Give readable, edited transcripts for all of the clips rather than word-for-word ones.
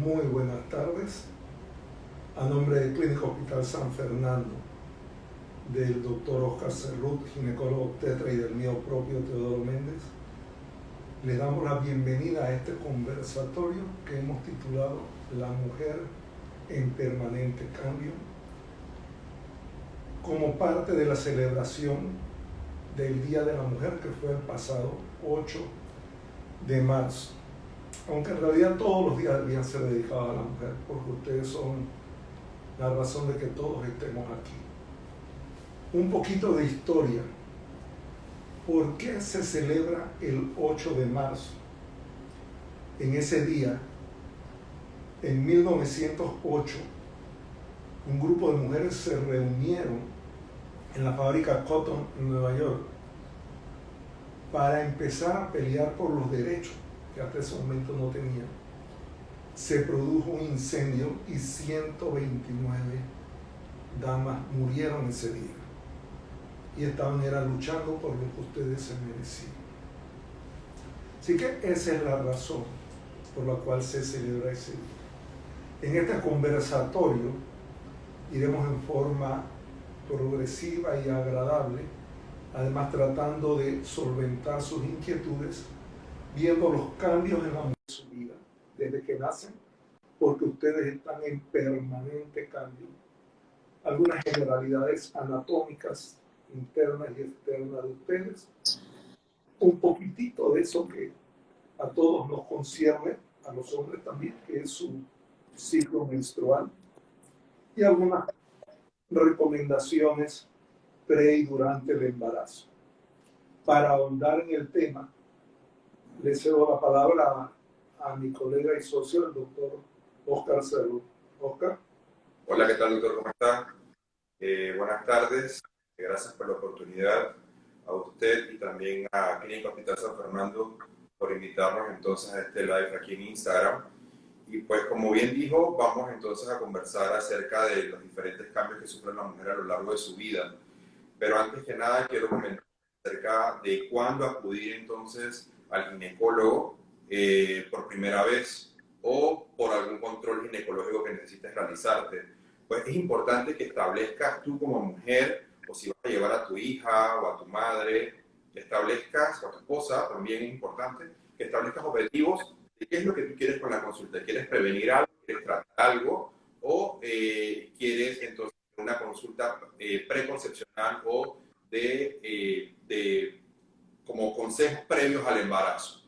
Muy buenas tardes. A nombre del Clínico Hospital San Fernando, del doctor Oscar Cerrut, ginecólogo obstetra, y del mío propio Teodoro Méndez, les damos la bienvenida a este conversatorio que hemos titulado La mujer en permanente cambio, como parte de la celebración del Día de la Mujer, que fue el pasado 8 de marzo. Aunque en realidad todos los días debían ser dedicados a la mujer, porque ustedes son la razón de que todos estemos aquí. Un poquito de historia. ¿Por qué se celebra el 8 de marzo? En ese día, en 1908, un grupo de mujeres se reunieron en la fábrica Cotton en Nueva York para empezar a pelear por los derechos que hasta ese momento no tenían. Se produjo un incendio y 129 damas murieron ese día. Y estaban luchando por lo que ustedes se merecían. Así que esa es la razón por la cual se celebra ese día. En este conversatorio iremos en forma progresiva y agradable, además tratando de solventar sus inquietudes, viendo los cambios en la mujer de su vida, desde que nacen, porque ustedes están en permanente cambio. Algunas generalidades anatómicas internas y externas de ustedes, un poquitito de eso que a todos nos concierne, a los hombres también, que es su ciclo menstrual, y algunas recomendaciones pre y durante el embarazo. Para ahondar en el tema, le cedo la palabra a mi colega y socio, el doctor Oscar Cerrut. Oscar. Hola, ¿qué tal, doctor? ¿Cómo está? Buenas tardes. Gracias por la oportunidad a usted y también a Clínica Hospital San Fernando por invitarnos entonces a este live aquí en Instagram. Y pues, como bien dijo, vamos entonces a conversar acerca de los diferentes cambios que sufre la mujer a lo largo de su vida. Pero antes que nada, quiero comentar acerca de cuándo acudir entonces al ginecólogo por primera vez o por algún control ginecológico que necesites realizarte. Pues es importante que establezcas tú como mujer, o si vas a llevar a tu hija o a tu madre, que establezcas, o a tu esposa, también es importante, que establezcas objetivos de qué es lo que tú quieres con la consulta. ¿Quieres prevenir algo? ¿Quieres tratar algo? ¿O quieres entonces una consulta preconcepcional o de como consejos previos al embarazo?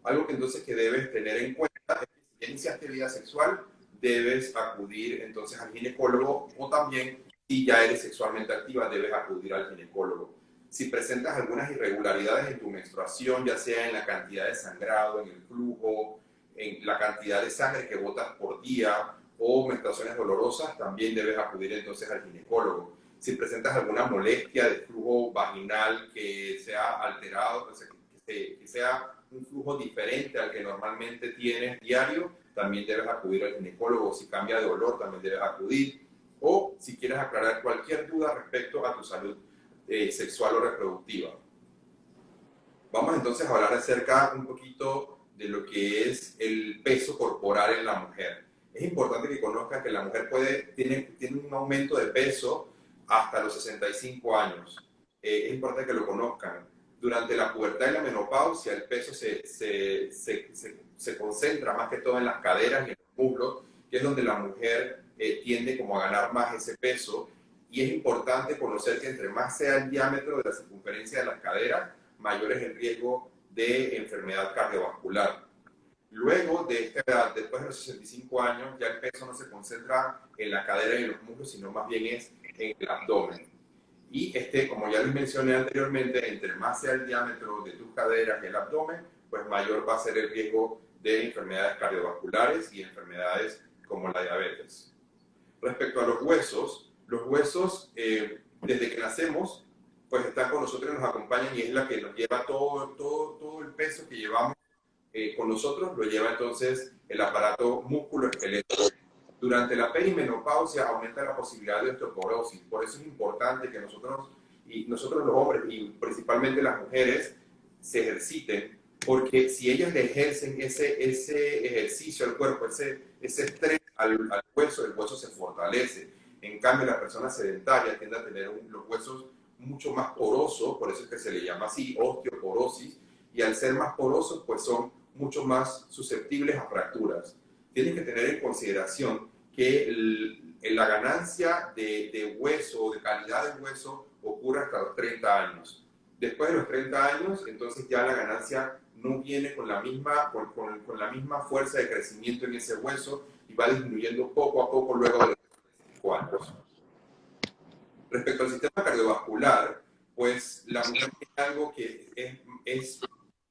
Algo que entonces que debes tener en cuenta es que si iniciaste vida sexual, debes acudir entonces al ginecólogo, o también si ya eres sexualmente activa, debes acudir al ginecólogo. Si presentas algunas irregularidades en tu menstruación, ya sea en la cantidad de sangrado, en el flujo, en la cantidad de sangre que botas por día, o menstruaciones dolorosas, también debes acudir entonces al ginecólogo. Si presentas alguna molestia de flujo vaginal que sea alterado, que sea un flujo diferente al que normalmente tienes diario, también debes acudir al ginecólogo. Si cambia de olor, también debes acudir. O si quieres aclarar cualquier duda respecto a tu salud sexual o reproductiva. Vamos entonces a hablar acerca un poquito de lo que es el peso corporal en la mujer. Es importante que conozcas que la mujer tiene un aumento de peso hasta los 65 años. Es importante que lo conozcan. Durante la pubertad y la menopausia, el peso se concentra más que todo en las caderas y en los muslos, que es donde la mujer tiende como a ganar más ese peso. Y es importante conocer que entre más sea el diámetro de la circunferencia de las caderas, mayor es el riesgo de enfermedad cardiovascular. Luego de esta edad, después de los 65 años, ya el peso no se concentra en la cadera y en los muslos, sino más bien es en el abdomen. Y como ya les mencioné anteriormente, entre más sea el diámetro de tus caderas y el abdomen, pues mayor va a ser el riesgo de enfermedades cardiovasculares y enfermedades como la diabetes. Respecto a los huesos, desde que nacemos, pues están con nosotros y nos acompañan, y es la que nos lleva todo el peso que llevamos con nosotros, lo lleva entonces el aparato músculo-esquelético. Durante la perimenopausia aumenta la posibilidad de osteoporosis. Por eso es importante que nosotros los hombres, y principalmente las mujeres, se ejerciten, porque si ellas le ejercen ese ejercicio al cuerpo, ese estrés al hueso, el hueso se fortalece. En cambio, la persona sedentaria tiende a tener los huesos mucho más porosos, por eso es que se le llama así, osteoporosis, y al ser más porosos, pues son mucho más susceptibles a fracturas. Tienen que tener en consideración que la ganancia de hueso o de calidad de hueso ocurre hasta los 30 años. Después de los 30 años, entonces ya la ganancia no viene con la misma fuerza de crecimiento en ese hueso y va disminuyendo poco a poco luego de los 35 años. Respecto al sistema cardiovascular, pues la mujer tiene algo que es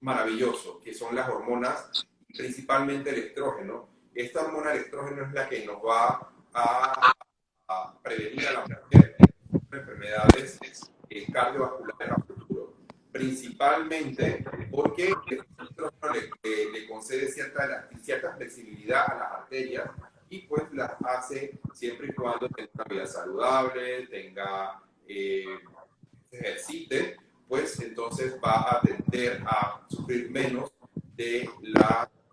maravilloso, que son las hormonas, principalmente el estrógeno. Esta hormona, el estrógeno, es la que nos va a prevenir a la mujer enfermedades cardiovasculares a futuro. Principalmente porque el estrógeno le concede cierta flexibilidad a las arterias y pues las hace siempre y cuando tenga una vida saludable, ejercite, pues entonces va a tender a sufrir menos de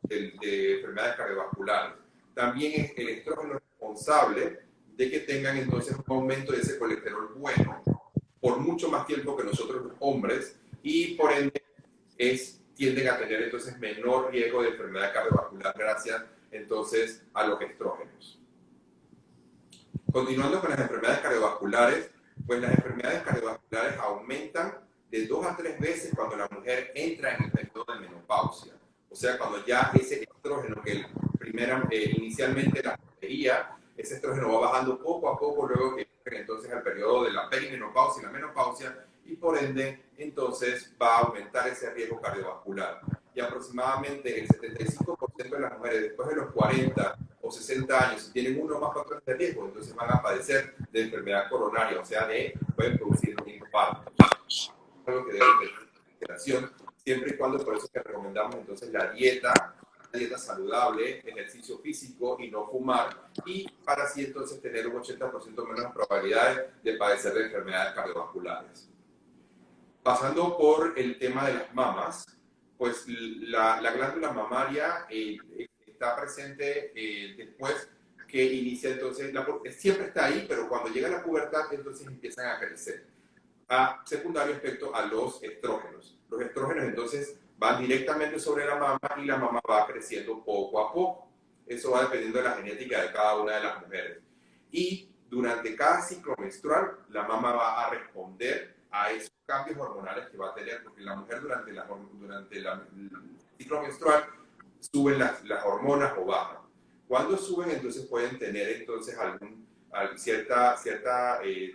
enfermedades cardiovasculares. También el estrógeno es responsable de que tengan entonces un aumento de ese colesterol bueno por mucho más tiempo que nosotros los hombres y por ende tienden a tener entonces menor riesgo de enfermedad cardiovascular gracias entonces a los estrógenos. Continuando con las enfermedades cardiovasculares, pues las enfermedades cardiovasculares aumentan de 2 a 3 veces cuando la mujer entra en el periodo de menopausia. O sea, cuando ya ese estrógeno que inicialmente la poseía, ese estrógeno va bajando poco a poco luego que entonces al periodo de la perimenopausia y la menopausia y por ende entonces va a aumentar ese riesgo cardiovascular. Y aproximadamente el 75% de las mujeres después de los 40 o 60 años, si tienen uno o más factores de riesgo, entonces van a padecer de enfermedad coronaria, o sea, pueden producir un infarto. Algo que debe tener en consideración, siempre y cuando, por eso es que recomendamos entonces la dieta saludable, ejercicio físico y no fumar, y para así entonces tener un 80% menos probabilidades de padecer de enfermedades cardiovasculares. Pasando por el tema de las mamas, pues la glándula mamaria está presente después que inicia entonces, siempre está ahí, pero cuando llega la pubertad entonces empiezan a crecer. A secundario respecto a los estrógenos. Los estrógenos entonces van directamente sobre la mama y la mama va creciendo poco a poco. Eso va dependiendo de la genética de cada una de las mujeres. Y durante cada ciclo menstrual, la mama va a responder a esos cambios hormonales que va a tener, porque la mujer durante el ciclo menstrual suben las hormonas o bajan. Cuando suben, entonces pueden tener entonces cierta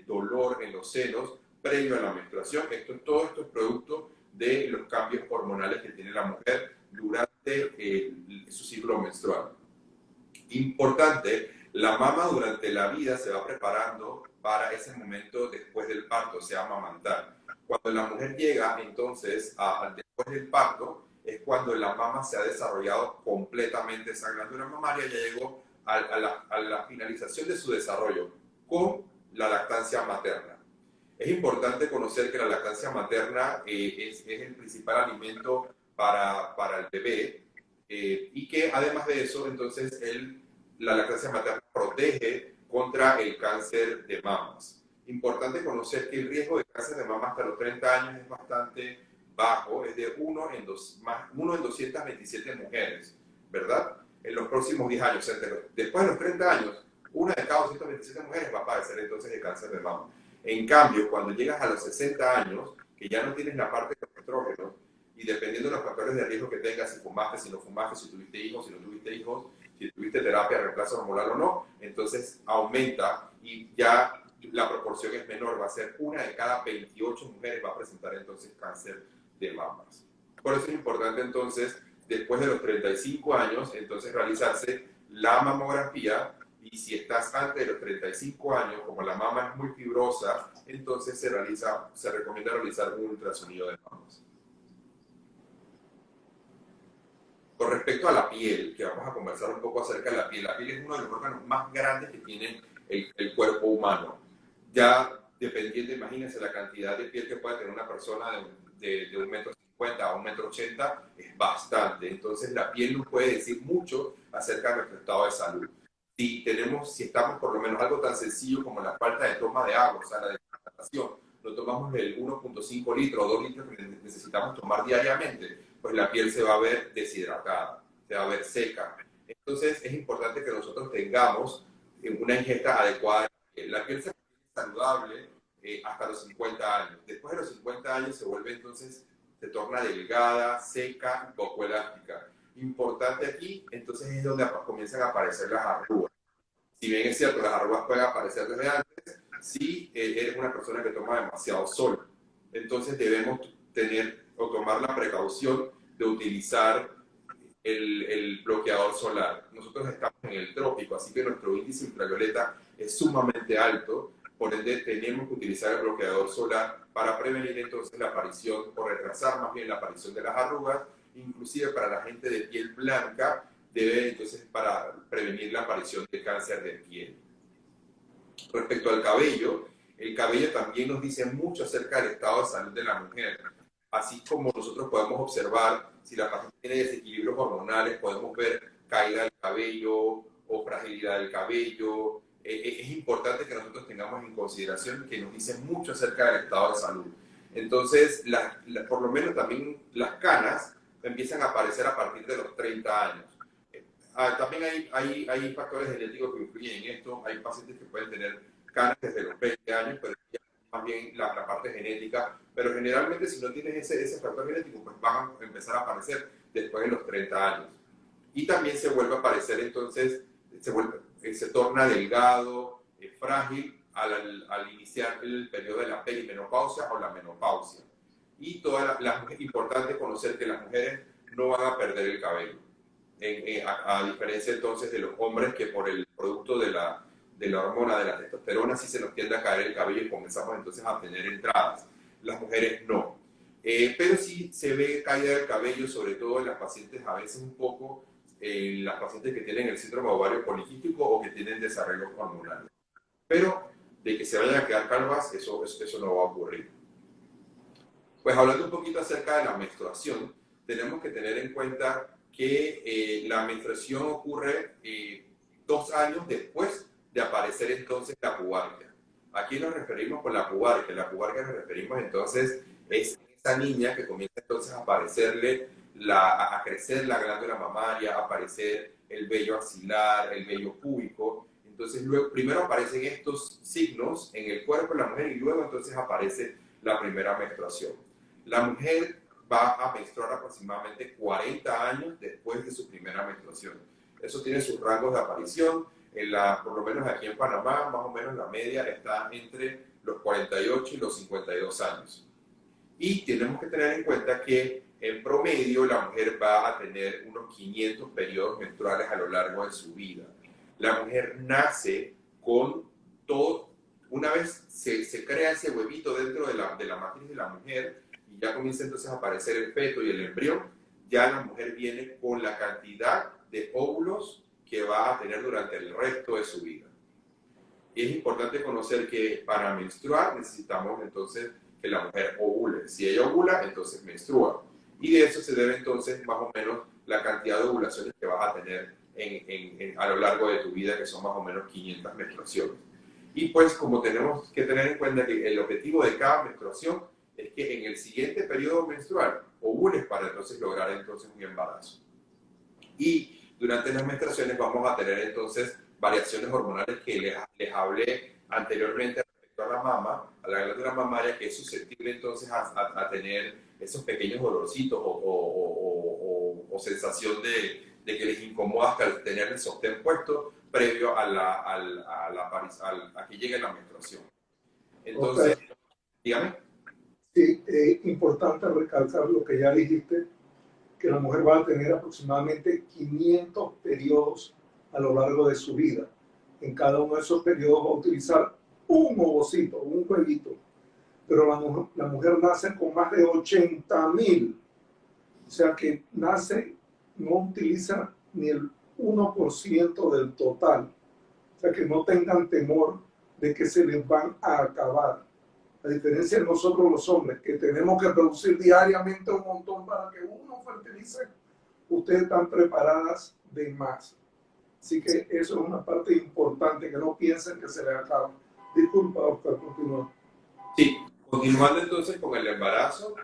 dolor en los senos previo a la menstruación. Todo esto es producto de los cambios hormonales que tiene la mujer durante su ciclo menstrual. Importante, la mama durante la vida se va preparando para ese momento después del parto, o sea, amamantar. Cuando la mujer llega entonces después del parto, es cuando la mama se ha desarrollado completamente, esa glándula mamaria ya llegó a la finalización de su desarrollo con la lactancia materna. Es importante conocer que la lactancia materna es el principal alimento para el bebé y que además de eso, entonces la lactancia materna protege contra el cáncer de mamas. Importante conocer que el riesgo de cáncer de mama hasta los 30 años es bastante bajo, es de 1 en 227 mujeres, ¿verdad? En los próximos 10 años, después de los 30 años, una de cada 227 mujeres va a padecer entonces de cáncer de mama. En cambio, cuando llegas a los 60 años, que ya no tienes la parte de los estrógenos, y dependiendo de los factores de riesgo que tengas, si fumaste, si no fumaste, si tuviste hijos, si no tuviste hijos, si tuviste terapia de reemplazo hormonal o no, entonces aumenta y ya la proporción es menor, va a ser una de cada 28 mujeres va a presentar entonces cáncer de mamas. Por eso es importante entonces, después de los 35 años, entonces realizarse la mamografía. Y si estás antes de los 35 años, como la mama es muy fibrosa, entonces se recomienda realizar un ultrasonido de mamas. Con respecto a la piel, que vamos a conversar un poco acerca de la piel es uno de los órganos más grandes que tiene el cuerpo humano. Ya dependiendo, imagínense la cantidad de piel que puede tener una persona de 1,50 m 1,50 a 1,80 m es bastante. Entonces la piel nos puede decir mucho acerca de nuestro estado de salud. Si estamos por lo menos algo tan sencillo como la falta de toma de agua, o sea, la deshidratación, no tomamos el 1,5 litros o 2 litros que necesitamos tomar diariamente, pues la piel se va a ver deshidratada, se va a ver seca. Entonces es importante que nosotros tengamos una ingesta adecuada. La piel se mantiene saludable hasta los 50 años. Después de los 50 años se torna delgada, seca y poco elástica. Importante aquí, entonces es donde comienzan a aparecer las arrugas. Si bien es cierto, las arrugas pueden aparecer desde antes, si eres una persona que toma demasiado sol. Entonces debemos tener o tomar la precaución de utilizar el bloqueador solar. Nosotros estamos en el trópico, así que nuestro índice ultravioleta es sumamente alto, por ende tenemos que utilizar el bloqueador solar para prevenir entonces la aparición o retrasar más bien la aparición de las arrugas, inclusive para la gente de piel blanca, debe entonces para prevenir la aparición de cáncer de piel. Respecto al cabello, el cabello también nos dice mucho acerca del estado de salud de la mujer. Así como nosotros podemos observar si la paciente tiene desequilibrios hormonales, podemos ver caída del cabello o fragilidad del cabello. Es importante que nosotros tengamos en consideración que nos dice mucho acerca del estado de salud. Entonces, por lo menos también las canas empiezan a aparecer a partir de los 30 años. También hay factores genéticos que influyen en esto. Hay pacientes que pueden tener canas desde los 20 años, pero ya más bien la parte genética. Pero generalmente si no tienes ese factor genético, pues van a empezar a aparecer después de los 30 años. Y también se vuelve a aparecer entonces, se torna delgado, frágil al iniciar el periodo de la perimenopausia o la menopausia. Y es importante conocer que las mujeres no van a perder el cabello. A diferencia entonces de los hombres que por el producto de la hormona de la testosterona sí se nos tiende a caer el cabello y comenzamos entonces a tener entradas. Las mujeres no. Pero sí se ve caída del cabello, sobre todo en las pacientes a veces un poco, las pacientes que tienen el síndrome ovario poliquístico o que tienen desarrollos hormonales. Pero de que se vayan a quedar calvas, eso no va a ocurrir. Pues hablando un poquito acerca de la menstruación, tenemos que tener en cuenta que la menstruación ocurre 2 años después de aparecer entonces la pubarquia. ¿A quién nos referimos con la pubarquia? La pubarquia nos referimos entonces es esa niña que comienza entonces a aparecerle, a crecer la glándula mamaria, a aparecer el vello axilar, el vello púbico. Entonces luego, primero aparecen estos signos en el cuerpo de la mujer y luego entonces aparece la primera menstruación. La mujer va a menstruar aproximadamente 40 años después de su primera menstruación. Eso tiene sus rangos de aparición. Por lo menos aquí en Panamá, más o menos la media está entre los 48 y los 52 años. Y tenemos que tener en cuenta que en promedio la mujer va a tener unos 500 periodos menstruales a lo largo de su vida. La mujer nace con todo, una vez se crea ese huevito dentro de la matriz de la mujer y ya comienza entonces a aparecer el feto y el embrión, ya la mujer viene con la cantidad de óvulos que va a tener durante el resto de su vida. Y es importante conocer que para menstruar necesitamos entonces que la mujer ovule. Si ella ovula, entonces menstrua. Y de eso se debe entonces más o menos la cantidad de ovulaciones que vas a tener a lo largo de tu vida, que son más o menos 500 menstruaciones. Y pues como tenemos que tener en cuenta que el objetivo de cada menstruación es que en el siguiente periodo menstrual ovules para entonces lograr entonces un embarazo. Y durante las menstruaciones vamos a tener entonces variaciones hormonales que les hablé anteriormente respecto a la mama, a la glándula mamaria, que es susceptible entonces a tener esos pequeños dolorcitos o sensación de que les incomoda hasta tener el sostén puesto previo a que llegue la menstruación. Entonces, okay. Dígame. Sí, es importante recalcar lo que ya dijiste, que la mujer va a tener aproximadamente 500 periodos a lo largo de su vida. En cada uno de esos periodos va a utilizar un ovocito, un huevito. Pero la mujer nace con más de 80,000. O sea que nace, no utiliza ni el 1% del total. O sea que no tengan temor de que se les van a acabar. A diferencia de nosotros los hombres, que tenemos que producir diariamente un montón para que uno fertilice, ustedes están preparadas de más. Así que eso es una parte importante, que no piensen que se les acaba. Disculpa, Oscar, continúa. Sí, continuando entonces con el embarazo,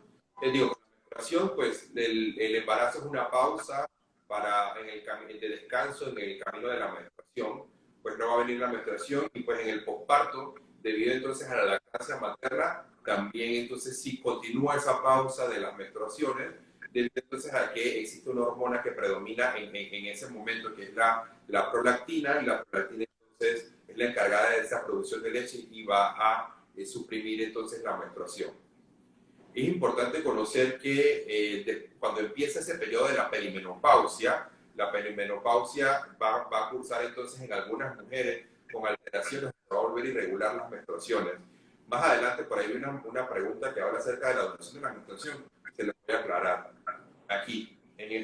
digo, con la menstruación, pues el embarazo es una pausa para en el de descanso en el camino de la menstruación, pues no va a venir la menstruación y pues en el posparto, debido entonces a la lactancia materna, también entonces sí continúa esa pausa de las menstruaciones, debido entonces a que existe una hormona que predomina en ese momento, que es la prolactina, y la prolactina entonces es la encargada de esa producción de leche y va a suprimir entonces la menstruación. Es importante conocer que cuando empieza ese periodo de la perimenopausia va a cursar entonces en algunas mujeres con alteraciones, va a volver irregular las menstruaciones. Más adelante por ahí hay una pregunta que habla acerca de la duración de la menstruación, se les voy a aclarar aquí. Aquí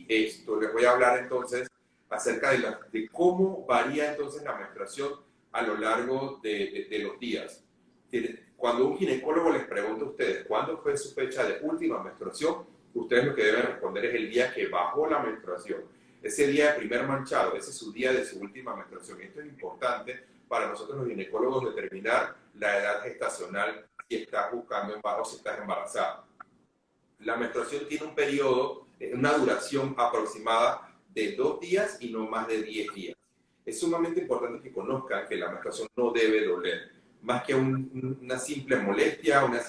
les voy a hablar entonces acerca de cómo varía entonces la menstruación a lo largo de los días. Cuando un ginecólogo les pregunta a ustedes cuándo fue su fecha de última menstruación, ustedes lo que deben responder es el día que bajó la menstruación. Ese día de primer manchado, ese es su día de su última menstruación. Esto es importante para nosotros los ginecólogos determinar la edad gestacional si estás buscando embarazo o si estás embarazada. La menstruación tiene un periodo, una duración aproximada de 2 días y no más de 10 días. Es sumamente importante que conozcan que la menstruación no debe doler, más que una simple molestia, unos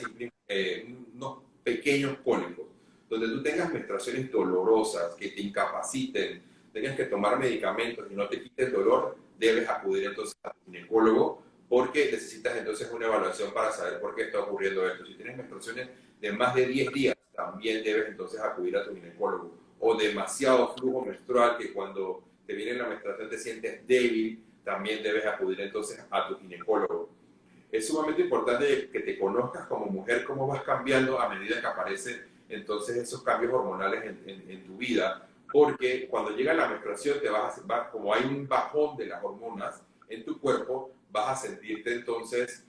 pequeños cólicos. Donde tú tengas menstruaciones dolorosas, que te incapaciten, tengas que tomar medicamentos y no te quite el dolor, debes acudir entonces a tu ginecólogo, porque necesitas entonces una evaluación para saber por qué está ocurriendo esto. Si tienes menstruaciones de más de 10 días, también debes entonces acudir a tu ginecólogo. O demasiado flujo menstrual, que cuando te viene la menstruación te sientes débil, también debes acudir entonces a tu ginecólogo. Es sumamente importante que te conozcas como mujer, cómo vas cambiando a medida que aparecen entonces esos cambios hormonales en tu vida, porque cuando llega la menstruación como hay un bajón de las hormonas en tu cuerpo, vas a sentirte entonces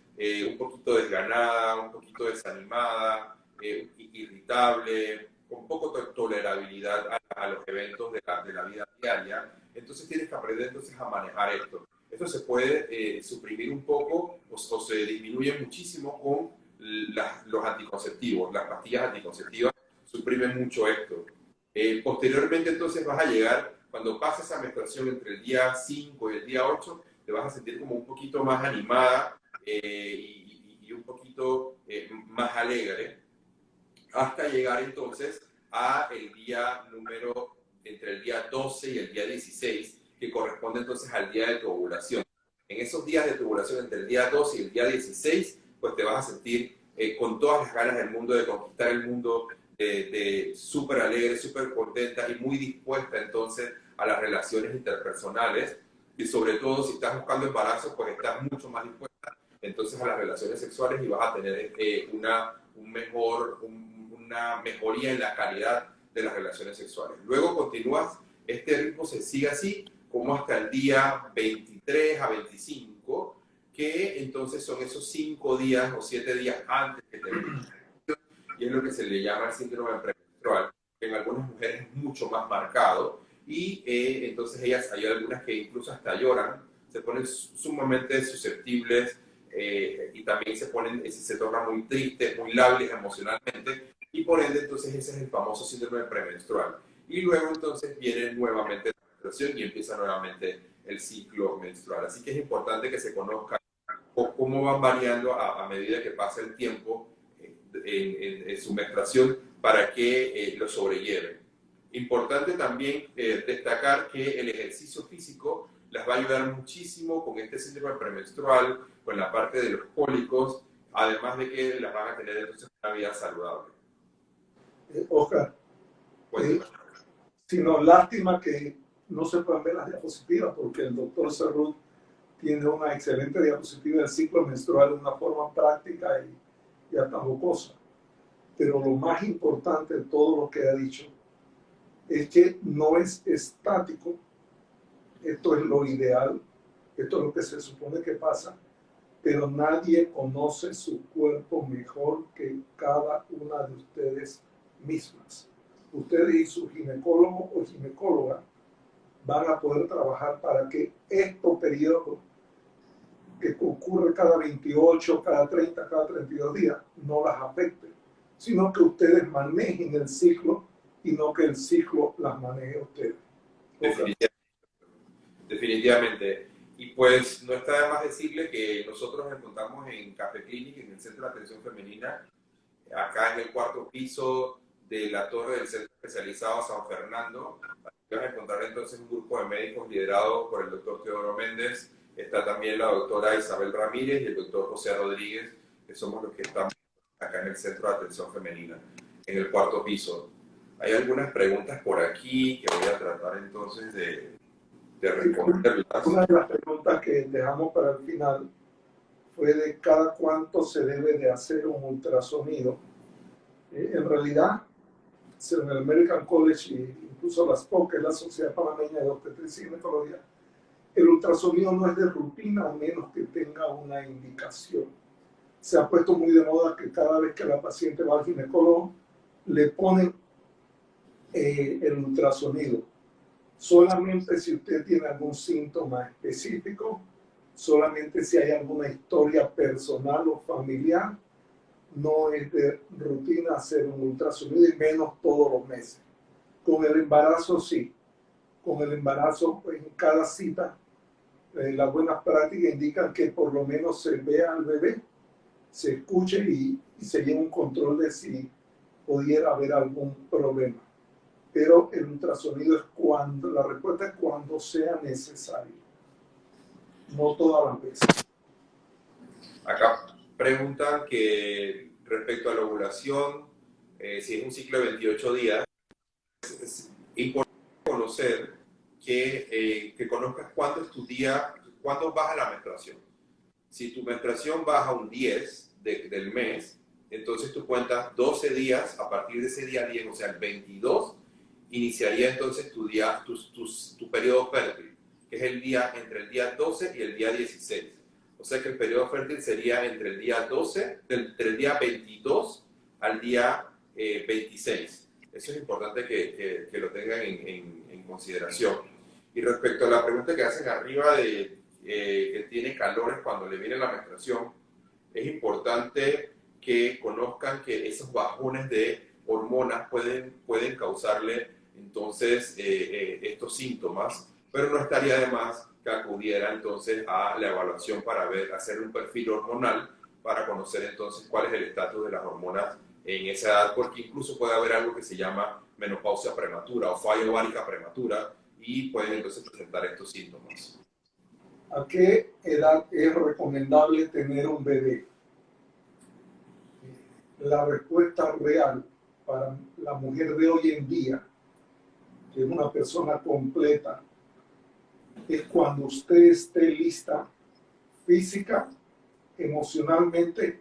un poquito desganada, un poquito desanimada, irritable, con poco tolerabilidad a los eventos de la vida diaria. Entonces tienes que aprender entonces a manejar esto. Esto se puede suprimir un poco o se disminuye muchísimo con los anticonceptivos. Las pastillas anticonceptivas suprimen mucho esto. Posteriormente entonces vas a llegar, cuando pases esa menstruación entre el día 5 y el día 8, te vas a sentir como un poquito más animada y un poquito más alegre, hasta llegar entonces a el día entre el día 12 y el día 16, que corresponde entonces al día de tu ovulación. En esos días de tu ovulación, entre el día 12 y el día 16, pues te vas a sentir con todas las ganas del mundo de conquistar el mundo, de súper alegre, súper contenta y muy dispuesta entonces a las relaciones interpersonales, y sobre todo si estás buscando embarazo, pues estás mucho más dispuesta entonces a las relaciones sexuales y vas a tener una mejoría en la calidad de las relaciones sexuales. Luego continúas, este ritmo se sigue así como hasta el día 23 a 25, que entonces son esos 5 días o 7 días antes que termine, y es lo que se le llama el síndrome premenstrual, que en algunas mujeres es mucho más marcado, y entonces hay algunas que incluso hasta lloran, se ponen sumamente susceptibles, y también se tornan muy tristes, muy lábiles emocionalmente, y por ende entonces ese es el famoso síndrome premenstrual. Y luego entonces viene nuevamente la menstruación y empieza nuevamente el ciclo menstrual. Así que es importante que se conozca cómo van variando a medida que pasa el tiempo en su menstruación, para que lo sobrelleven. Importante también destacar que el ejercicio físico las va a ayudar muchísimo con este síndrome premenstrual, con la parte de los cólicos, además de que las van a tener entonces una vida saludable. Oscar, sino lástima que no se puedan ver las diapositivas, porque el doctor Cerrut tiene una excelente diapositiva del ciclo menstrual de una forma práctica y hasta jocosa. Pero lo más importante de todo lo que ha dicho es que no es estático. Esto es lo ideal, esto es lo que se supone que pasa, pero nadie conoce su cuerpo mejor que cada una de ustedes mismas. Ustedes y su ginecólogo o ginecóloga van a poder trabajar para que estos periodos que ocurre cada 28, cada 30, cada 32 días no las afecte, sino que ustedes manejen el ciclo y no que el ciclo las maneje a ustedes. Definitivamente. Definitivamente. Y pues no está de más decirle que nosotros nos encontramos en Café Clinic, en el Centro de Atención Femenina, acá en el cuarto piso de la torre del Centro Especializado San Fernando. Aquí van a encontrar entonces un grupo de médicos liderado por el doctor Teodoro Méndez. Está también la doctora Isabel Ramírez y el doctor José Rodríguez, que somos los que estamos acá en el Centro de Atención Femenina, en el cuarto piso. Hay algunas preguntas por aquí que voy a tratar entonces de responderlas. Una de las preguntas que dejamos para el final fue de cada cuánto se debe de hacer un ultrasonido. En realidad, según el American College e incluso la SPOC, que es la Sociedad Panameña de Obstetricia y Ginecología, el ultrasonido no es de rutina a menos que tenga una indicación. Se ha puesto muy de moda que cada vez que la paciente va al ginecólogo le ponen el ultrasonido. Solamente si usted tiene algún síntoma específico, solamente si hay alguna historia personal o familiar, no es de rutina hacer un ultrasonido y menos todos los meses. Con el embarazo sí. Con el embarazo, pues, en cada cita, las buenas prácticas indican que por lo menos se vea al bebé, se escuche y se lleve un control de si pudiera haber algún problema. Pero el ultrasonido es cuando, la respuesta es cuando sea necesario, no todas las veces. Acá preguntan que respecto a la ovulación, si es un ciclo de 28 días, es importante conocer que conozcas cuándo es tu día, cuándo baja la menstruación. Si tu menstruación baja un 10 del mes, entonces tú cuentas 12 días, a partir de ese día 10, o sea, el 22, iniciaría entonces tu periodo fértil, que es el día entre el día 12 y el día 16. O sea que el periodo fértil sería entre el día 12, entre el día 22 al día 26. Eso es importante que lo tengan en consideración. Y respecto a la pregunta que hacen arriba de que tiene calores cuando le viene la menstruación, es importante que conozcan que esos bajones de hormonas pueden causarle entonces estos síntomas, pero no estaría de más que acudiera entonces a la evaluación para hacer un perfil hormonal para conocer entonces cuál es el estatus de las hormonas en esa edad, porque incluso puede haber algo que se llama menopausia prematura o falla ovárica prematura y pueden entonces presentar estos síntomas. ¿A qué edad es recomendable tener un bebé? La respuesta real para la mujer de hoy en día, que es una persona completa, es cuando usted esté lista física, emocionalmente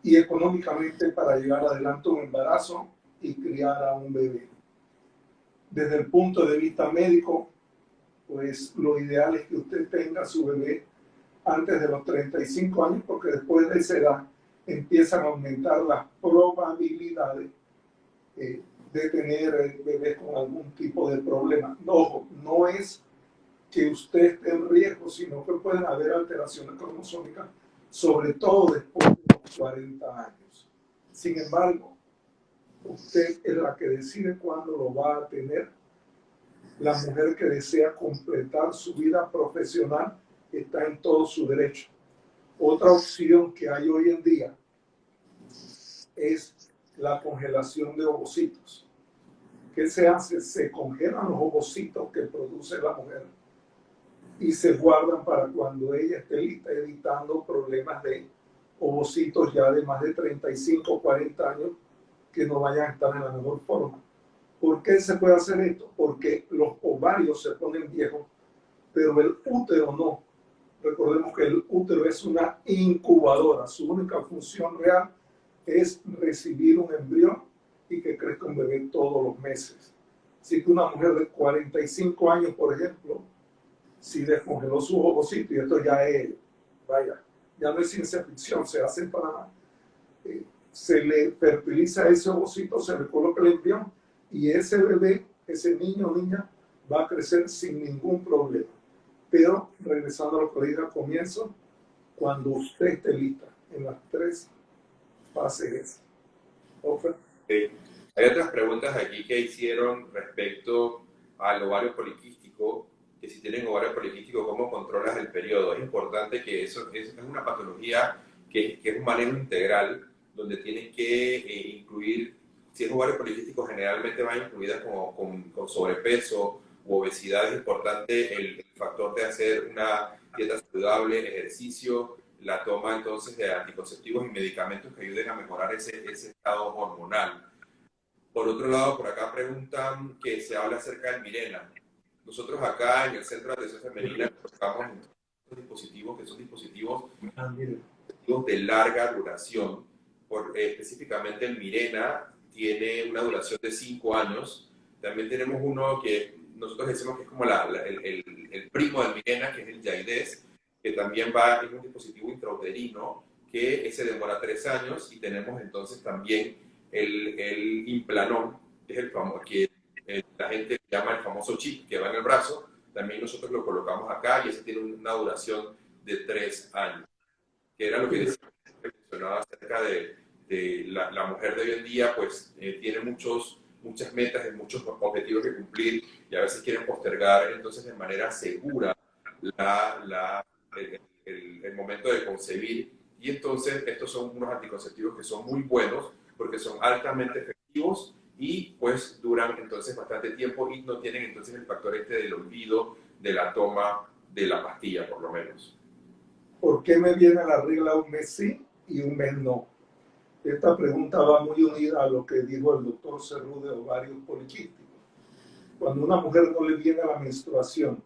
y económicamente para llevar adelante un embarazo y criar a un bebé. Desde el punto de vista médico, pues lo ideal es que usted tenga a su bebé antes de los 35 años, porque después de esa edad empiezan a aumentar las probabilidades de tener bebés con algún tipo de problema. Ojo, no es que usted esté en riesgo, sino que pueden haber alteraciones cromosómicas, sobre todo después de los 40 años. Sin embargo, usted es la que decide cuándo lo va a tener. La mujer que desea completar su vida profesional está en todo su derecho. Otra opción que hay hoy en día es la congelación de ovocitos. ¿Qué se hace? Se congelan los ovocitos que produce la mujer y se guardan para cuando ella esté lista, evitando problemas de ovocitos ya de más de 35 o 40 años que no vayan a estar en la mejor forma. ¿Por qué se puede hacer esto? Porque los ovarios se ponen viejos, pero el útero no. Recordemos que el útero es una incubadora. Su única función real es recibir un embrión y que crezca un bebé todos los meses. Así que una mujer de 45 años, por ejemplo, si descongeló sus ovocitos, y esto ya es, vaya, ya no es ciencia ficción, se hace en Panamá. Se le fertiliza ese ovocito, se le coloca el embrión y ese bebé, ese niño o niña va a crecer sin ningún problema. Pero regresando a lo que dije al comienzo, cuando usted esté lista en las 3 fases. Hay otras preguntas aquí que hicieron respecto al ovario poliquístico, que si tienen ovario poliquístico, ¿cómo controlas el periodo? Es importante que eso es una patología que es un manejo integral, donde tienen que incluir, si es ovario poliquístico, generalmente va incluida con sobrepeso u obesidad. Es importante el factor de hacer una dieta saludable, ejercicio, la toma entonces de anticonceptivos y medicamentos que ayuden a mejorar ese estado hormonal. Por otro lado, por acá preguntan que se habla acerca del Mirena. Nosotros acá en el Centro de Atención Femenina colocamos estos dispositivos que son dispositivos de larga duración. Específicamente el Mirena tiene una duración de 5 años. También tenemos uno que nosotros decimos que es como el primo del Mirena, que es el Yaides, que también es un dispositivo intrauterino que ese demora 3 años, y tenemos entonces también el Implanon, que es el famoso, que la gente llama el famoso chip que va en el brazo. También nosotros lo colocamos acá y ese tiene una duración de 3 años, que era lo que mencionaba acerca de la mujer de hoy en día, pues tiene muchas metas y muchos objetivos que cumplir y a veces quieren postergar entonces de manera segura el momento de concebir, y entonces estos son unos anticonceptivos que son muy buenos porque son altamente efectivos y pues duran entonces bastante tiempo y no tienen entonces el factor del olvido de la toma de la pastilla, por lo menos. ¿Por qué me viene la regla un mes sí y un mes no? Esta pregunta va muy unida a lo que dijo el doctor Cerrú de ovarios poliquísticos. Cuando una mujer no le viene la menstruación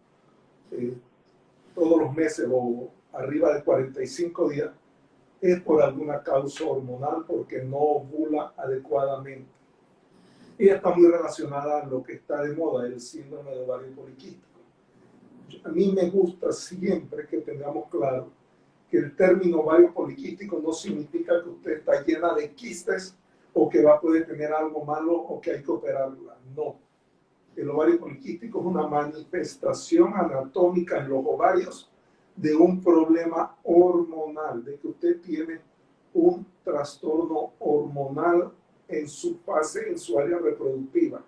todos los meses o arriba de 45 días, es por alguna causa hormonal, porque no ovula adecuadamente. Y está muy relacionada a lo que está de moda, el síndrome de ovario poliquístico. A mí me gusta siempre que tengamos claro que el término ovario poliquístico no significa que usted está llena de quistes o que va a poder tener algo malo o que hay que operarla. No. El ovario poliquístico es una manifestación anatómica en los ovarios de un problema hormonal, de que usted tiene un trastorno hormonal en su fase, en su área reproductiva.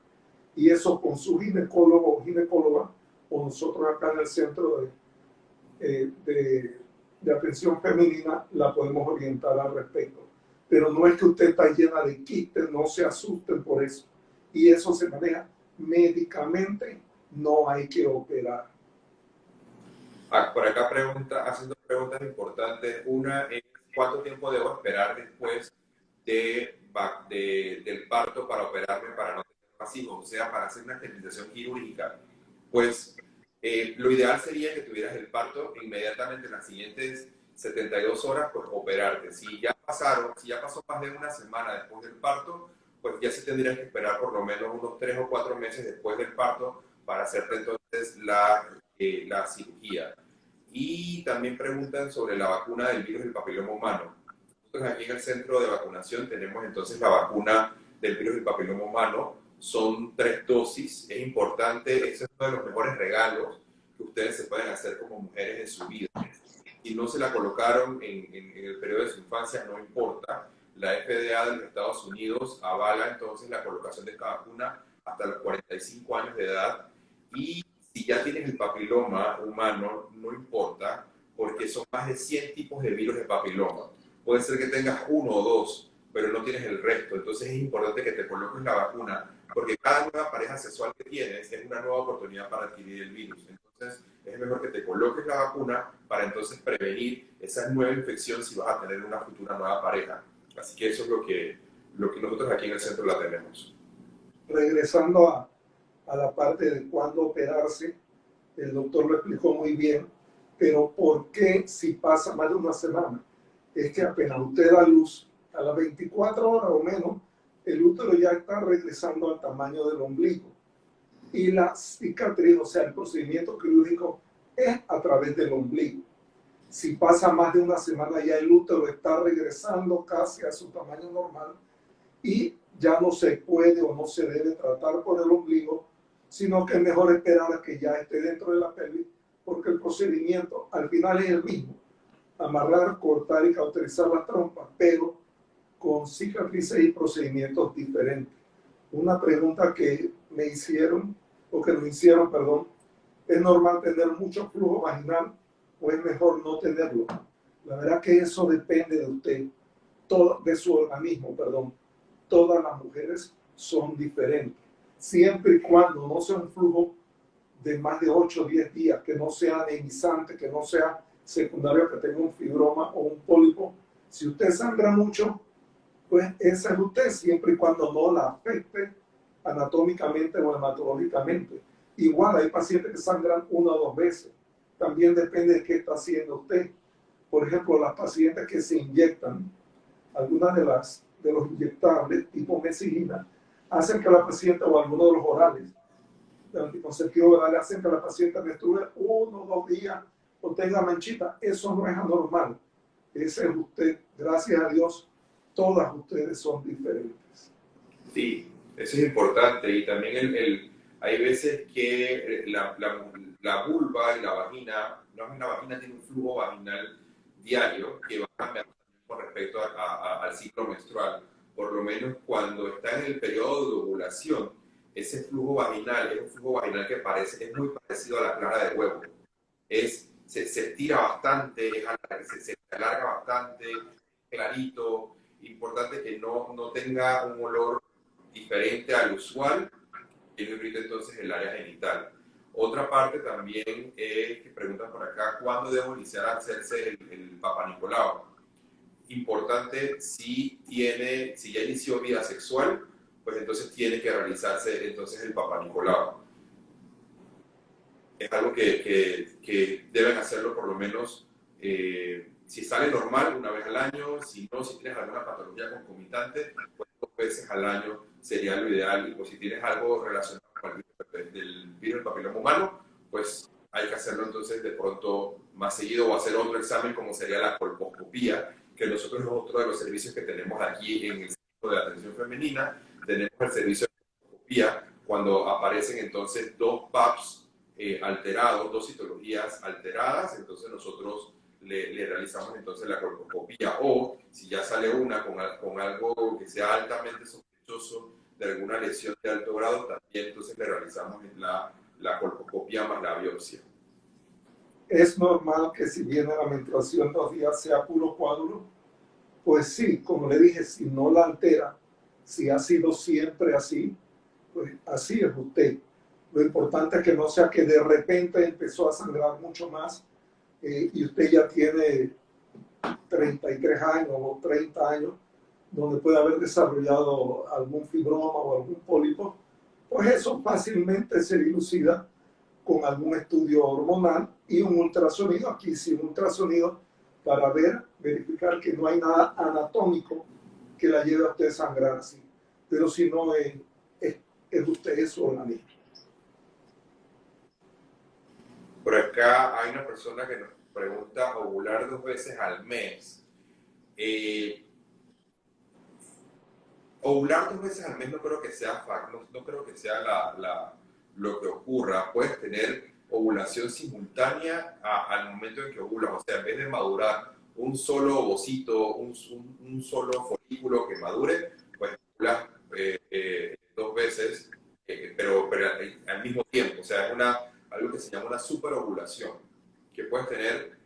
Y eso con su ginecólogo o ginecóloga, o nosotros acá en el Centro de Atención Femenina, la podemos orientar al respecto. Pero no es que usted está llena de quistes, no se asusten por eso. Y eso se maneja médicamente, no hay que operar. Por acá haciendo preguntas importantes. Una es, ¿cuánto tiempo debo esperar después del parto para operarme para no tener más hijos? O sea, para hacer una esterilización quirúrgica. Pues lo ideal sería que tuvieras el parto inmediatamente en las siguientes 72 horas, pues operarte. Si ya pasó más de una semana después del parto, pues ya se tendrías que esperar por lo menos unos 3 o 4 meses después del parto para hacerte entonces la cirugía. Y también preguntan sobre la vacuna del virus del papiloma humano. Nosotros aquí en el centro de vacunación tenemos entonces la vacuna del virus del papiloma humano. Son 3 dosis. Es importante, ese es uno de los mejores regalos que ustedes se pueden hacer como mujeres en su vida. Si no se la colocaron en el periodo de su infancia, no importa. La FDA de los Estados Unidos avala entonces la colocación de esta vacuna hasta los 45 años de edad. Y si ya tienes el papiloma humano, no importa, porque son más de 100 tipos de virus de papiloma. Puede ser que tengas 1 o 2, pero no tienes el resto. Entonces es importante que te coloques la vacuna, porque cada nueva pareja sexual que tienes es una nueva oportunidad para adquirir el virus. Entonces es mejor que te coloques la vacuna para entonces prevenir esa nueva infección si vas a tener una futura nueva pareja. Así que eso es lo que nosotros aquí en el centro la tenemos. Regresando a la parte de cuándo operarse, el doctor lo explicó muy bien, pero ¿por qué si pasa más de una semana? Es que apenas usted da luz, a las 24 horas o menos, el útero ya está regresando al tamaño del ombligo. Y la cicatriz, o sea, el procedimiento quirúrgico es a través del ombligo. Si pasa más de una semana, ya el útero está regresando casi a su tamaño normal y ya no se puede o no se debe tratar por el ombligo, sino que es mejor esperar a que ya esté dentro de la pelvis, porque el procedimiento al final es el mismo: amarrar, cortar y cauterizar las trompas, pero con cicatrices y procedimientos diferentes. Una pregunta que me hicieron, o que nos hicieron, perdón: ¿es normal tener mucho flujo vaginal o es mejor no tenerlo? La verdad que eso depende de usted, de su organismo, perdón. Todas las mujeres son diferentes, siempre y cuando no sea un flujo de más de 8 o 10 días, que no sea anemizante, que no sea secundario, que tenga un fibroma o un pólipo. Si usted sangra mucho, pues esa es usted, siempre y cuando no la afecte anatómicamente o hematológicamente. Igual hay pacientes que sangran 1 o 2 veces. También depende de qué está haciendo usted. Por ejemplo, las pacientes que se inyectan, algunas de los inyectables tipo mesigina, hacen que la paciente, o algunos de los orales, de anticonceptivo oral, hacen que la paciente menstrue 1 o 2 días o tenga manchita. Eso no es anormal. Ese es usted. Gracias a Dios, todas ustedes son diferentes. Sí, eso es importante. Y también hay veces que la vulva y la vagina, la vagina tiene un flujo vaginal diario que va cambiando con respecto al ciclo menstrual. Por lo menos cuando está en el periodo de ovulación, ese flujo vaginal es un flujo vaginal que es muy parecido a la clara de huevo. Se estira bastante, se alarga bastante, clarito. Importante que no tenga un olor diferente al usual y no irrita entonces el área genital. Otra parte también que preguntan por acá: ¿cuándo debo iniciar a hacerse el Papa Nicolau? Importante, si ya inició vida sexual, pues entonces tiene que realizarse entonces el Papa Nicolau. Es algo que deben hacerlo por lo menos, si sale normal, 1 vez al año. Si no, si tienes alguna patología concomitante, pues 2 veces al año sería lo ideal. Y pues si tienes algo relacionado con el virus del papiloma humano, pues hay que hacerlo entonces de pronto más seguido, o hacer otro examen como sería la colposcopía, que nosotros es otro de los servicios que tenemos aquí en el Centro de Atención Femenina. Tenemos el servicio de colposcopía cuando aparecen entonces 2 PAPs alterados, 2 citologías alteradas. Entonces nosotros le realizamos entonces la colposcopía, o si ya sale una con algo que sea altamente sospechoso de alguna lesión de alto grado, también entonces le realizamos la colposcopía más la biopsia. Es normal que si viene la menstruación 2 días sea puro coágulo. Pues sí, como le dije, si no la altera, si ha sido siempre así, pues así es usted. Lo importante es que no sea que de repente empezó a sangrar mucho más y usted ya tiene 33 años o 30 años, donde puede haber desarrollado algún fibroma o algún pólipo. Pues eso fácilmente se dilucida con algún estudio hormonal y un ultrasonido. Aquí sí, un ultrasonido para verificar que no hay nada anatómico que la lleve a usted a sangrar así. Pero si no, es usted su organismo. Por acá hay una persona que nos pregunta: ovular 2 veces al mes. Ovular 2 veces al mes no creo que sea no creo que sea lo que ocurra. Puedes tener ovulación simultánea al momento en que ovulas. O sea, en vez de madurar un solo ovocito, un solo folículo que madure, pues ovulas 2 veces, pero al mismo tiempo. O sea, es algo que se llama una superovulación, que puedes tener.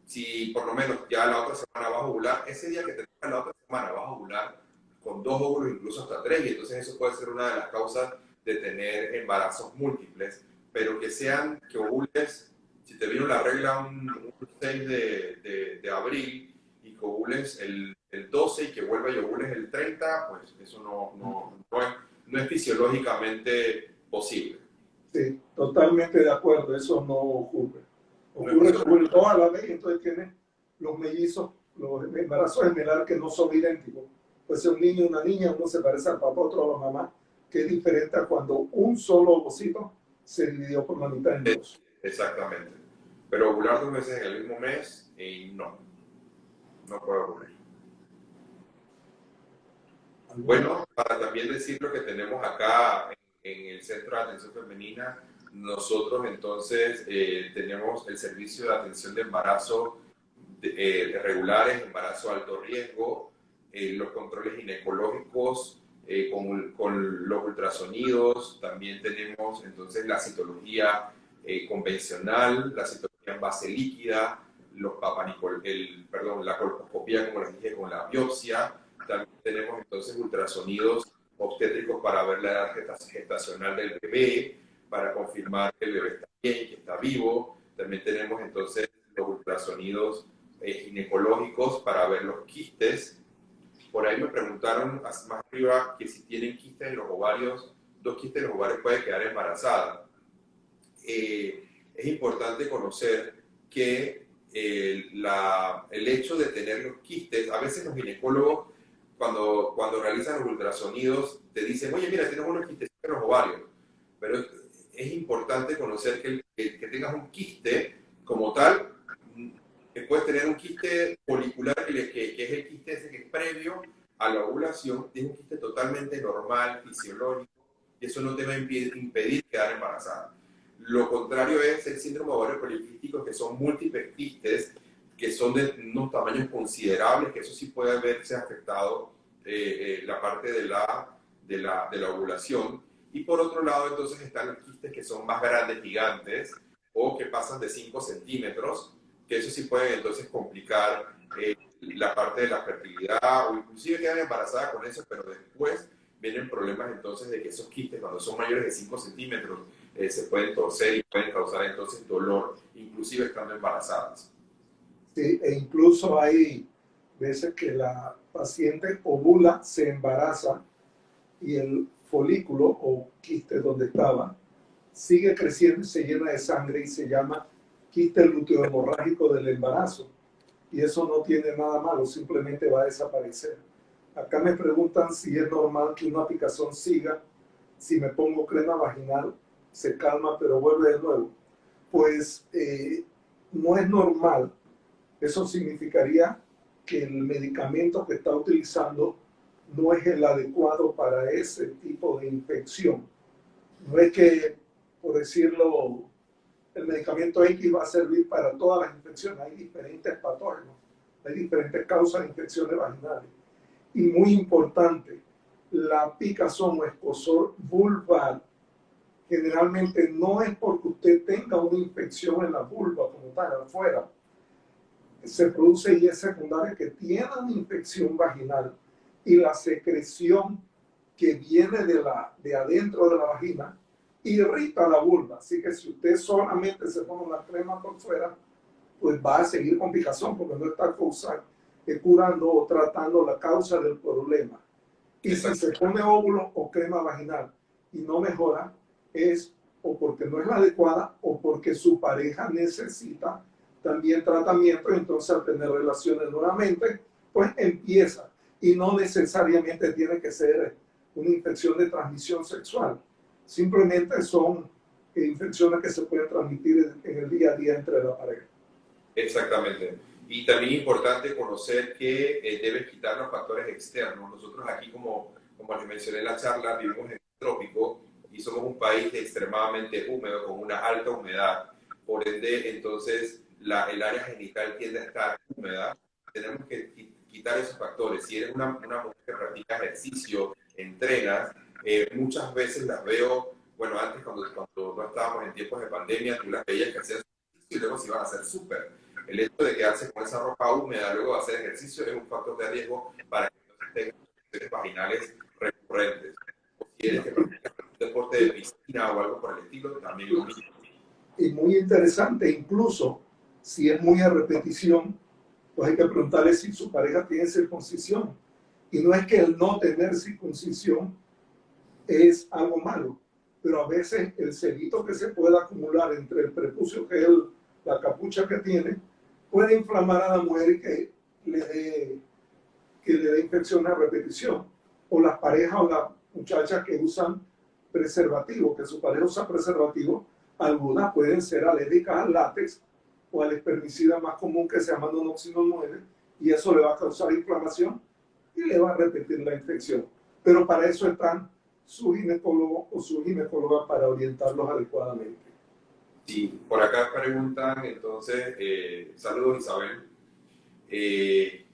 Si por lo menos ya la otra semana vas a ovular, ese día que te toca la otra semana vas a ovular con 2 óvulos, incluso hasta 3, y entonces eso puede ser una de las causas de tener embarazos múltiples. Pero que ovules, si te vino la regla un 6 de abril y que ovules el 12 y que vuelva y ovules el 30, pues eso no es fisiológicamente posible. Sí, totalmente de acuerdo, eso no ocurre. Ocurre toda la vez, entonces tiene los mellizos, los embarazos gemelar que no son idénticos. Pues un niño y una niña, uno se parece al papá, otro a la mamá, que es diferente a cuando un solo ovocito se dividió por la mitad en 2. Exactamente. Pero ovular 2 veces en el mismo mes, no puede ocurrir. Bueno, para también decir lo que tenemos acá en el Centro de Atención Femenina, nosotros entonces tenemos el servicio de atención de embarazo regulares, embarazo de alto riesgo, los controles ginecológicos con los ultrasonidos, también tenemos entonces la citología convencional, la citología en base líquida, la colposcopía, como les dije, con la biopsia. También tenemos entonces ultrasonidos obstétricos para ver la edad gestacional del bebé, para confirmar que el bebé está bien, que está vivo. También tenemos entonces los ultrasonidos ginecológicos para ver los quistes. Por ahí me preguntaron más arriba que si tienen quistes en los ovarios, 2 quistes en los ovarios puede quedar embarazada. Es importante conocer que el hecho de tener los quistes, a veces los ginecólogos cuando realizan los ultrasonidos te dicen, oye, mira, tienes unos quistes en los ovarios, pero es importante conocer que tengas un quiste como tal, que puedes tener un quiste folicular que es el quiste ese que es previo a la ovulación, es un quiste totalmente normal, fisiológico, y eso no te va a impedir quedar embarazada. Lo contrario es el síndrome ovario poliquístico, que son múltiples quistes, que son de unos tamaños considerables, que eso sí puede verse afectado la parte de la ovulación. Y por otro lado, entonces están los quistes que son más grandes, gigantes, o que pasan de 5 centímetros, que eso sí puede entonces complicar la parte de la fertilidad, o inclusive quedan embarazadas con eso, pero después vienen problemas entonces de que esos quistes, cuando son mayores de 5 centímetros, se pueden torcer y pueden causar entonces dolor, inclusive estando embarazadas. Sí, e incluso hay veces que la paciente ovula, se embaraza y el folículo o quiste donde estaba sigue creciendo y se llena de sangre y se llama quiste luteohemorrágico del embarazo. Y eso no tiene nada malo, simplemente va a desaparecer. Acá me preguntan si es normal que una picazón siga, si me pongo crema vaginal, se calma pero vuelve de nuevo. Pues no es normal. Eso significaría que el medicamento que está utilizando no es el adecuado para ese tipo de infección. No es que, por decirlo, el medicamento X va a servir para todas las infecciones. Hay diferentes patógenos, hay diferentes causas de infecciones vaginales. Y muy importante, la picazón o escozor vulvar generalmente no es porque usted tenga una infección en la vulva como tal, afuera. Se produce y es secundaria que tiene una infección vaginal y la secreción que viene de adentro de la vagina irrita la vulva. Así que si usted solamente se pone una crema por fuera, pues va a seguir con picazón porque no está curando o tratando la causa del problema. Y si se pone óvulo o crema vaginal y no mejora, es o porque no es la adecuada o porque su pareja necesita también tratamiento, y entonces al tener relaciones nuevamente, pues empieza. Y no necesariamente tiene que ser una infección de transmisión sexual. Simplemente son infecciones que se pueden transmitir en el día a día entre la pareja. Exactamente. Y también es importante conocer que debes quitar los factores externos. Nosotros aquí, como les mencioné en la charla, vivimos en el trópico y somos un país extremadamente húmedo, con una alta humedad. Por ende, entonces, el área genital tiende a estar húmeda. Tenemos que quitar esos factores. Si eres una mujer que practica ejercicio, entrenas, muchas veces las veo, bueno, antes cuando no estábamos en tiempos de pandemia, tú las veías que hacían ejercicio y luego se iban a hacer súper. El hecho de quedarse con esa ropa húmeda luego de hacer ejercicio es un factor de riesgo para que no tengan infecciones vaginales recurrentes. O si eres que practicas un deporte de piscina o algo por el estilo, también lo mismo. Y muy interesante, incluso si es muy a repetición, pues hay que preguntarle si su pareja tiene circuncisión. Y no es que el no tener circuncisión es algo malo, pero a veces el cerito que se puede acumular entre el prepucio, que es la capucha que tiene, puede inflamar a la mujer y que le dé infección a repetición. O las parejas o las muchachas que usan preservativo, que su pareja usa preservativo, algunas pueden ser alérgicas al látex o al espermicida más común que se llama nonoxidil 9, y eso le va a causar inflamación y le va a repetir la infección. Pero para eso están su ginecólogo o su ginecóloga para orientarlos adecuadamente. Sí, por acá preguntan entonces, saludos Isabel, y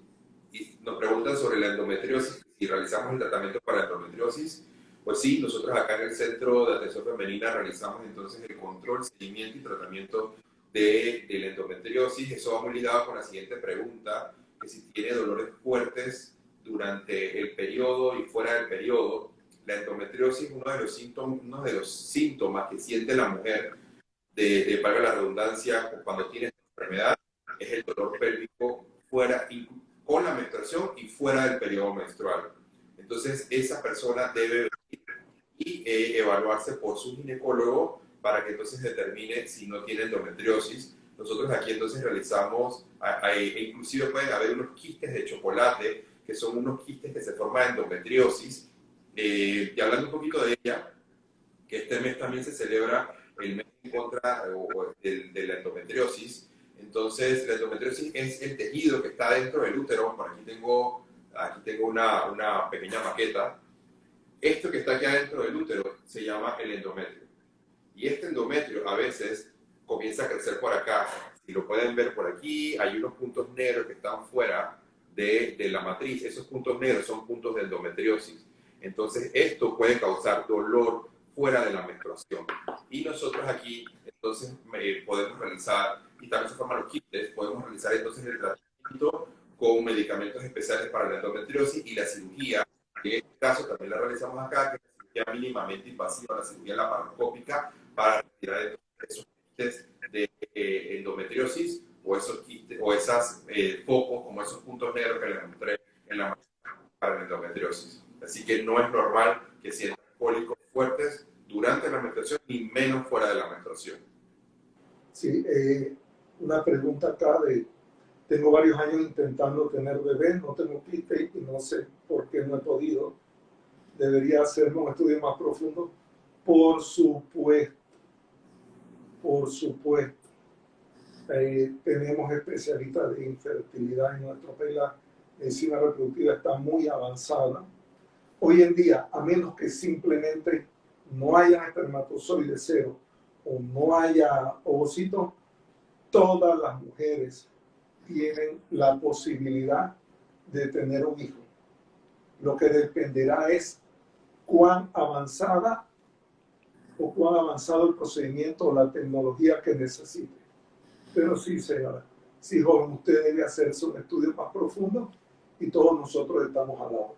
nos preguntan sobre la endometriosis, si realizamos el tratamiento para endometriosis. Pues sí, nosotros acá en el Centro de Atención Femenina realizamos entonces el control, seguimiento y tratamiento de la endometriosis. Eso va muy ligado con la siguiente pregunta, que si tiene dolores fuertes durante el periodo y fuera del periodo. La endometriosis, uno de los síntomas que siente la mujer valga la redundancia, cuando tiene esta enfermedad, es el dolor pélvico fuera, con la menstruación y fuera del periodo menstrual. Entonces, esa persona debe venir y evaluarse por su ginecólogo para que entonces determine si no tiene endometriosis. Nosotros aquí entonces realizamos, inclusive pueden haber unos quistes de chocolate, que son unos quistes que se forman de endometriosis. Y hablando un poquito de ella, que este mes también se celebra el mes en contra de la endometriosis. Entonces, la endometriosis es el tejido que está dentro del útero. Por aquí tengo una pequeña maqueta. Esto que está aquí adentro del útero se llama el endometrio. Y este endometrio a veces comienza a crecer por acá. Si lo pueden ver por aquí, hay unos puntos negros que están fuera de la matriz. Esos puntos negros son puntos de endometriosis. Entonces, esto puede causar dolor fuera de la menstruación. Y nosotros aquí, entonces, podemos realizar, y también se forman los quistes, podemos realizar entonces el tratamiento con medicamentos especiales para la endometriosis y la cirugía, que en este caso también la realizamos acá, que es la cirugía mínimamente invasiva, la cirugía laparoscópica, para retirar esos quistes de endometriosis o esos quistes, o esas focos, como esos puntos negros que les mostré en la para la endometriosis. Así que no es normal que sientan cólicos fuertes durante la menstruación y menos fuera de la menstruación. Sí, una pregunta acá de, tengo varios años intentando tener bebés, no tengo quiste y no sé por qué no he podido. Debería hacerme un estudio más profundo. Por supuesto, por supuesto. Tenemos especialistas de infertilidad en nuestro país. La medicina reproductiva está muy avanzada. Hoy en día, a menos que simplemente no haya espermatozoides cero o no haya ovocitos, todas las mujeres tienen la posibilidad de tener un hijo. Lo que dependerá es cuán avanzada o cuán avanzado el procedimiento o la tecnología que necesite. Pero sí, señora, sí, joven, usted debe hacerse un estudio más profundo y todos nosotros estamos a la hora.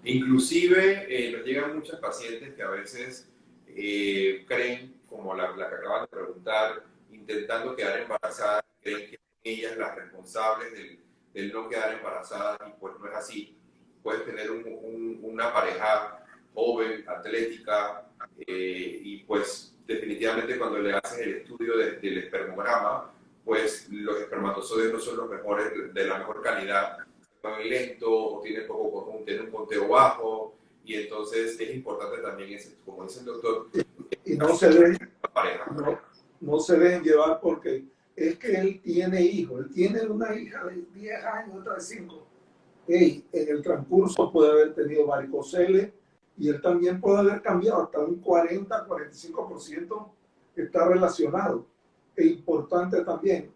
Inclusive nos llegan muchas pacientes que a veces creen, como la que acaban de preguntar, intentando quedar embarazadas, creen que son ellas las responsables del no quedar embarazadas, y pues no es así. Puedes tener una pareja joven, atlética, y pues definitivamente cuando le haces el estudio del espermograma, pues los espermatozoides no son los mejores, de la mejor calidad, van lento o tiene un conteo bajo, y entonces es importante también, como dice el doctor, y no se deben, no se deben llevar porque es que él tiene hijos, él tiene una hija de 10 años, otra de 5. Hey, en el transcurso puede haber tenido varicoceles y él también puede haber cambiado hasta un 40-45% está relacionado. Es importante también,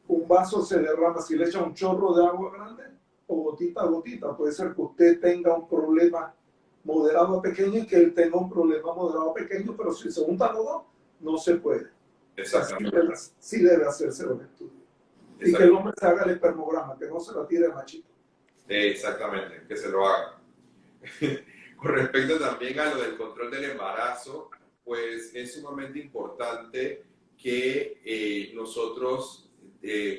un vaso se derrama si le echa un chorro de agua grande o gotita a gotita. Puede ser que usted tenga un problema moderado a pequeño y que él tenga un problema moderado a pequeño, pero si se juntan los dos, no se puede. Exactamente. O sea, sí debe hacerse los estudios. Y que el hombre se haga el espermograma, que no se la tire el machito. Exactamente, que se lo haga. Con respecto también a lo del control del embarazo, pues es sumamente importante que nosotros,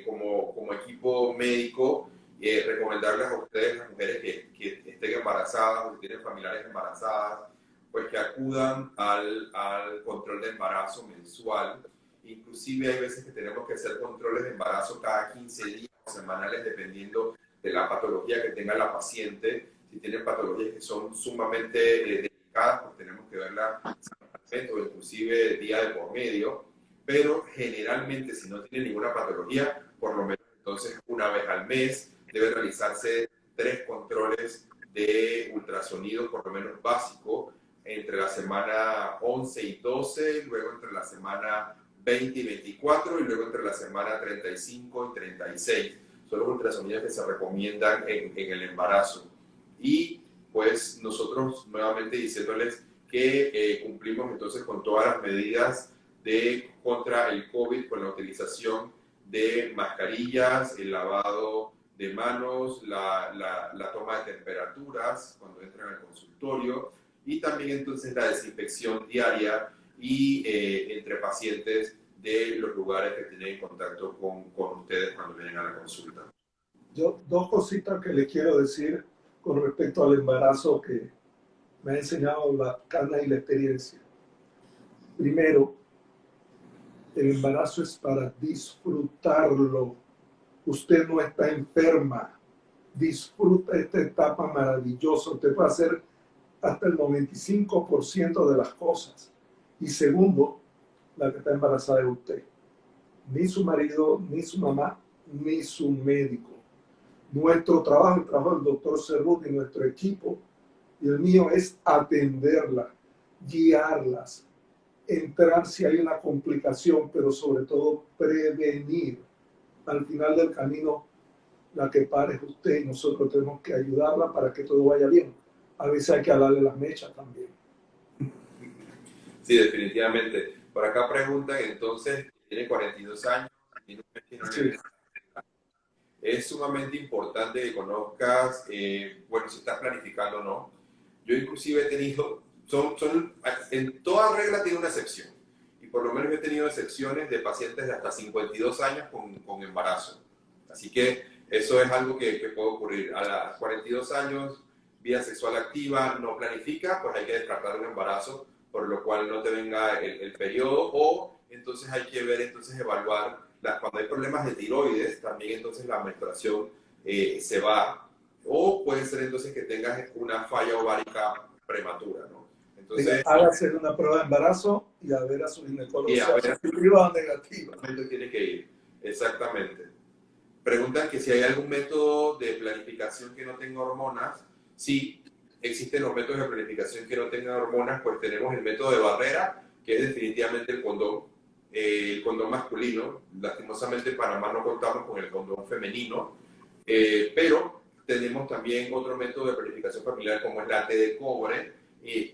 como equipo médico, recomendarles a ustedes, las mujeres que estén embarazadas o que tienen familiares embarazadas, pues que acudan al control de embarazo mensual. Inclusive hay veces que tenemos que hacer controles de embarazo cada 15 días o semanales, dependiendo de la patología que tenga la paciente. Si tienen patologías que son sumamente delicadas, pues tenemos que verla semanalmente o inclusive día de por medio. pero generalmente si no tiene ninguna patología, por lo menos entonces una vez al mes debe realizarse 3 controles de ultrasonido, por lo menos básico, entre la semana 11 y 12, luego entre la semana 20 y 24 y luego entre la semana 35 y 36. Son los ultrasonidos que se recomiendan en el embarazo. Y pues nosotros nuevamente diciéndoles que cumplimos entonces con todas las medidas contra el COVID, con la utilización de mascarillas, el lavado de manos, la toma de temperaturas cuando entran al consultorio y también entonces la desinfección diaria y entre pacientes de los lugares que tienen contacto con ustedes cuando vienen a la consulta. Yo, 2 cositas que le quiero decir con respecto al embarazo que me ha enseñado la cana y la experiencia. Primero, el embarazo es para disfrutarlo. Usted no está enferma. Disfruta esta etapa maravillosa. Usted puede hacer hasta el 95% de las cosas. Y segundo, la que está embarazada es usted. Ni su marido, ni su mamá, ni su médico. Nuestro trabajo, el trabajo del doctor Cerruti y nuestro equipo, y el mío, es atenderla, guiarlas, entrar si hay una complicación, pero sobre todo prevenir. Al final del camino, la que pare es usted y nosotros tenemos que ayudarla para que todo vaya bien. A veces hay que alarle las mechas también. Sí, definitivamente. Por acá preguntan, entonces, tiene 42 años, tiene un mes que no le... Es sumamente importante que conozcas, bueno, si estás planificando o no. Yo inclusive he tenido, en toda regla tiene una excepción. Y por lo menos he tenido excepciones de pacientes de hasta 52 años con embarazo. Así que eso es algo que puede ocurrir. A los 42 años, vida sexual activa, no planifica, pues hay que descartar un embarazo, por lo cual no te venga el periodo, o entonces hay que ver, entonces evaluar, cuando hay problemas de tiroides, también entonces la menstruación se va, o puede ser entonces que tengas una falla ovárica prematura, ¿no? Entonces, hágase una prueba de embarazo y a ver a su ginecólogo, y a ver, positiva o negativa. Tiene que ir, exactamente. Preguntan que si hay algún método de planificación que no tenga hormonas. Sí, existen los métodos de planificación que no tengan hormonas, pues tenemos el método de barrera, que es definitivamente el condón masculino. Lastimosamente en Panamá no contamos con el condón femenino, pero tenemos también otro método de planificación familiar como es la T de cobre.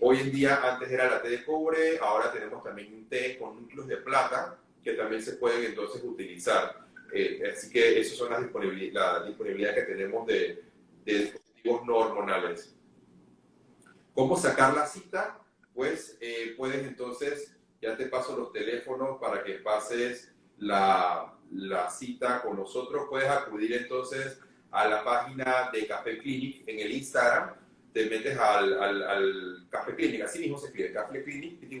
Hoy en día, antes era la T de cobre, ahora tenemos también un té con núcleos de plata que también se pueden entonces utilizar. Así que esas son la disponibilidad que tenemos de dispositivos no hormonales. ¿Cómo sacar la cita? Pues puedes entonces, ya te paso los teléfonos para que pases la cita con nosotros. Puedes acudir entonces a la página de Café Clinic en el Instagram. Te metes al Café Clinic, así mismo se escribe, Café Clinic, PTY.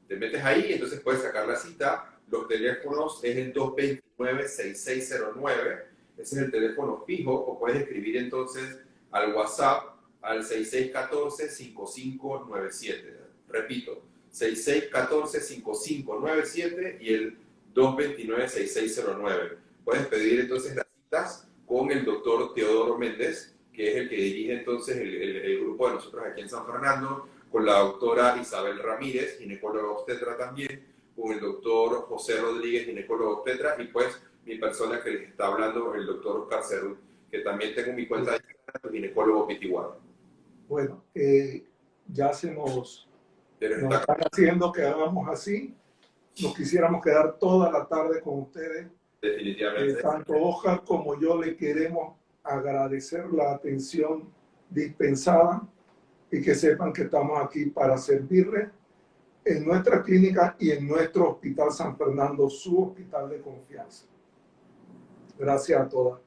Te metes ahí y entonces puedes sacar la cita. Los teléfonos es el 229-6609. Ese es el teléfono fijo, o puedes escribir entonces al WhatsApp al 6614-5597. Repito, 6614-5597 y el 229-6609. Puedes pedir entonces las citas con el doctor Teodoro Méndez, que es el que dirige entonces el grupo de nosotros aquí en San Fernando, con la doctora Isabel Ramírez, ginecóloga obstetra también, con el doctor José Rodríguez, ginecólogo obstetra, y pues mi persona que les está hablando, el doctor Oscar Cerrut, que también tengo mi cuenta de Instagram, ginecólogo pitiguano. Bueno, ya nos están haciendo que hagamos así. Nos quisiéramos quedar toda la tarde con ustedes. Definitivamente. Tanto Oscar como yo le queremos agradecer la atención dispensada y que sepan que estamos aquí para servirles en nuestra clínica y en nuestro Hospital San Fernando, su hospital de confianza. Gracias a todas.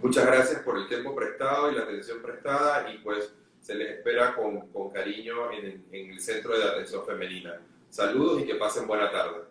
Muchas gracias por el tiempo prestado y la atención prestada, y pues se les espera con cariño en el Centro de Atención Femenina. Saludos y que pasen buena tarde.